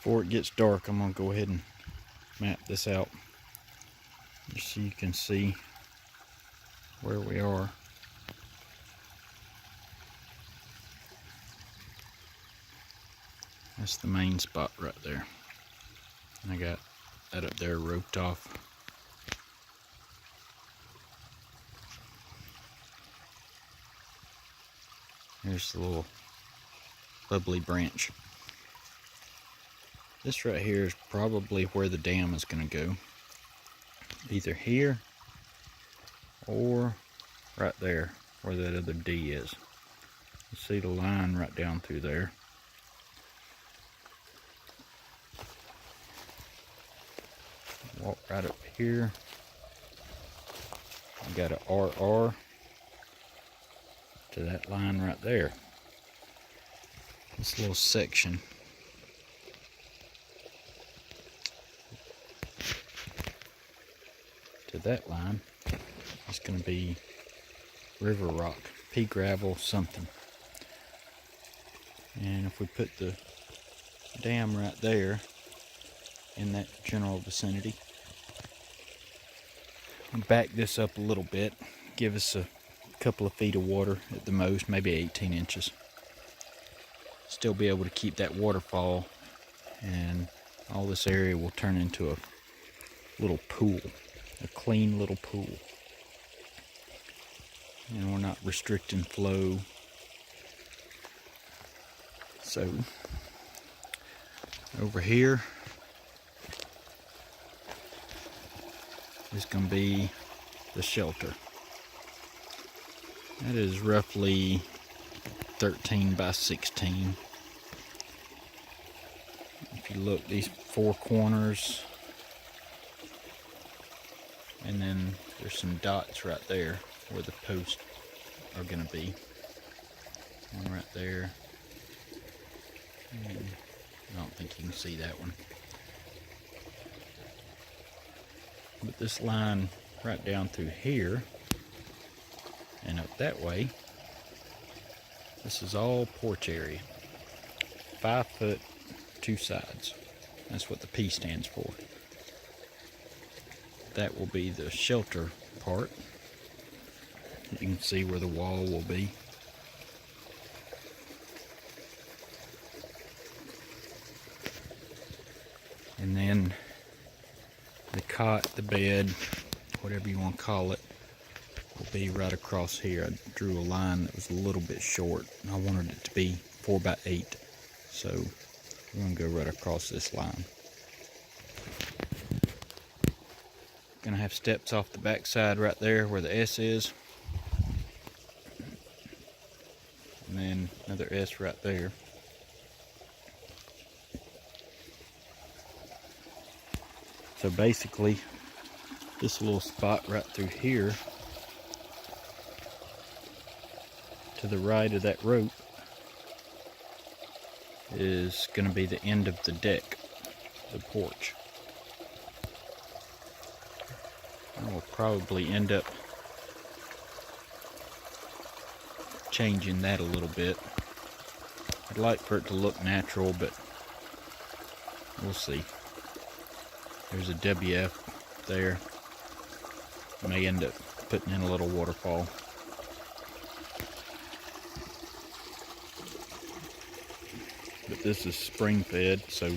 Before it gets dark, I'm going to go ahead and map this out just so you can see where we are. That's the main spot right there. I got that up there roped off. Here's the little bubbly branch. This right here is probably where the dam is going to go. Either here or right there where that other D is. You see the line right down through there. Walk right up here. I got an RR to that line right there. This little section to that line is going to be river rock, pea gravel, something. And if we put the dam right there in that general vicinity, and back this up a little bit, give us a couple of feet of water at the most, maybe 18 inches. Still be able to keep that waterfall, and all this area will turn into a little pool, a clean little pool. And we're not restricting flow. So over here is going to be the shelter. That is roughly 13 by 16. If you look, these four corners, and then there's some dots right there where the posts are going to be. One right there. And I don't think you can see that one. But this line right down through here and up that way, this is all porch area. 5 foot, 2 sides. That's what the P stands for. That will be the shelter part. You can see where the wall will be. And then the cot, the bed, whatever you want to call it, will be right across here. I drew a line that was a little bit short. I wanted it to be 4 by 8. So we're going to go right across this line. Going to have steps off the back side right there where the S is. And then another S right there. So basically, this little spot right through here to the right of that rope is going to be the end of the deck, the porch. I will probably end up changing that a little bit. I'd like for it to look natural, but we'll see. There's a WF there. May end up putting in a little waterfall. But this is spring fed, so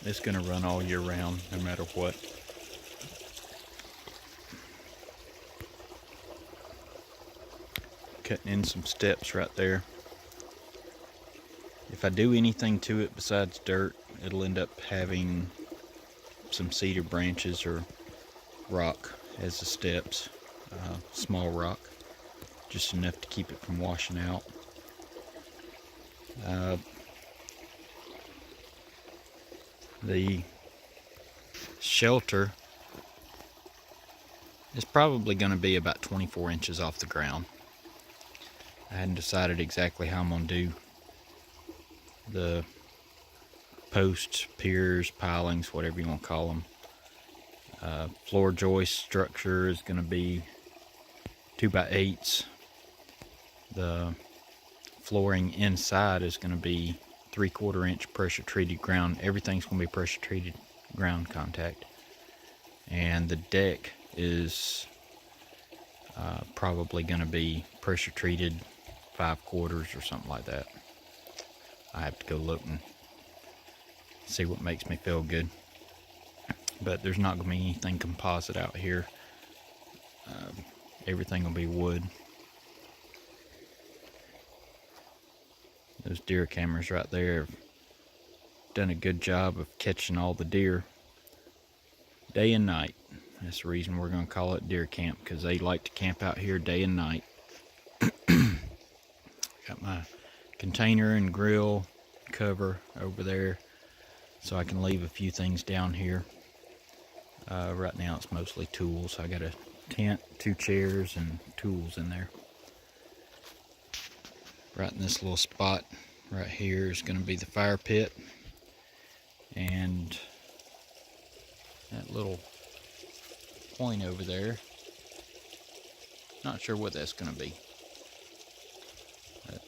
it's going to run all year round, no matter what. Cutting in some steps right there. If I do anything to it besides dirt, it'll end up having some cedar branches or rock as the steps, small rock, just enough to keep it from washing out. The shelter is probably going to be about 24 inches off the ground. I hadn't decided exactly how I'm going to do the posts, piers, pilings, whatever you want to call them. Floor joist structure is going to be 2 by 8s. The flooring inside is going to be 3/4 inch pressure treated ground. Everything's going to be pressure treated ground contact. And the deck is probably going to be pressure treated 5/4 or something like that. I have to go look and see what makes me feel good. But there's not going to be anything composite out here. Everything will be wood. Those deer cameras right there have done a good job of catching all the deer day and night. That's the reason we're going to call it deer camp, because they like to camp out here day and night. Got my container and grill cover over there, so I can leave a few things down here. Right now it's mostly tools. I got a tent, 2 chairs, and tools in there. Right in this little spot right here is going to be the fire pit, and that little point over there, not sure what that's going to be. But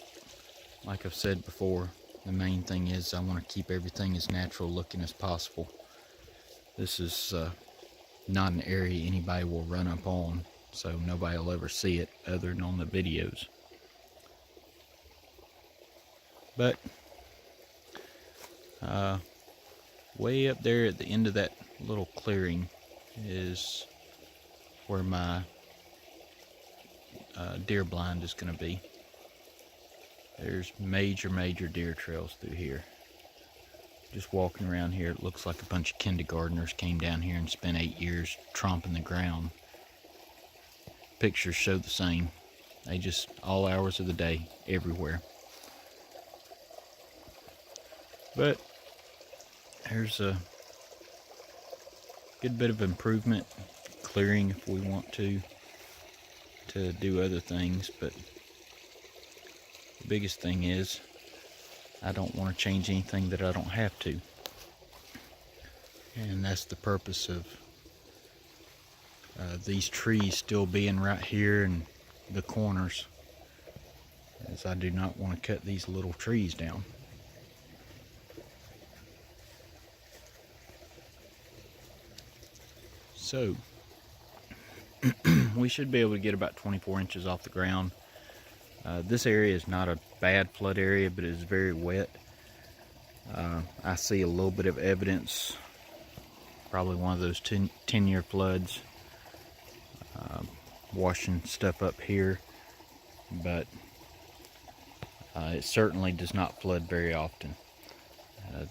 like I've said before, the main thing is I want to keep everything as natural looking as possible. This is not an area anybody will run up on, so nobody will ever see it other than on the videos. But way up there at the end of that little clearing is where my deer blind is going to be. There's major deer trails through here. Just walking around here, it looks like a bunch of kindergartners came down here and spent 8 years tromping the ground. Pictures show the same. They just, all hours of the day, everywhere. But there's a good bit of improvement, clearing if we want to do other things. But the biggest thing is I don't want to change anything that I don't have to. And that's the purpose of these trees still being right here in the corners, as I do not want to cut these little trees down. So we should be able to get about 24 inches off the ground. This area is not a bad flood area, but it is very wet. I see a little bit of evidence, probably one of those 10-year floods, washing stuff up here, but it certainly does not flood very often.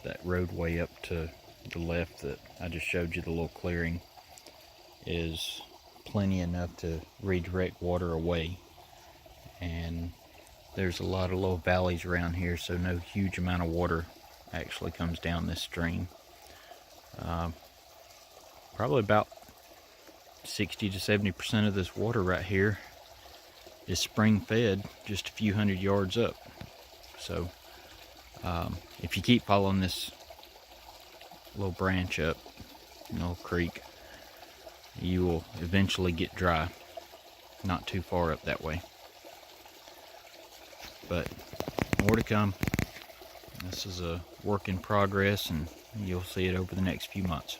That roadway up to the left that I just showed you, the little clearing, is plenty enough to redirect water away. And there's a lot of little valleys around here, so no huge amount of water actually comes down this stream. Probably about 60 to 70% of this water right here is spring fed just a few hundred yards up. So if you keep following this little branch up, little creek, you will eventually get dry. Not too far up that way. But more to come. This is a work in progress, and you'll see it over the next few months.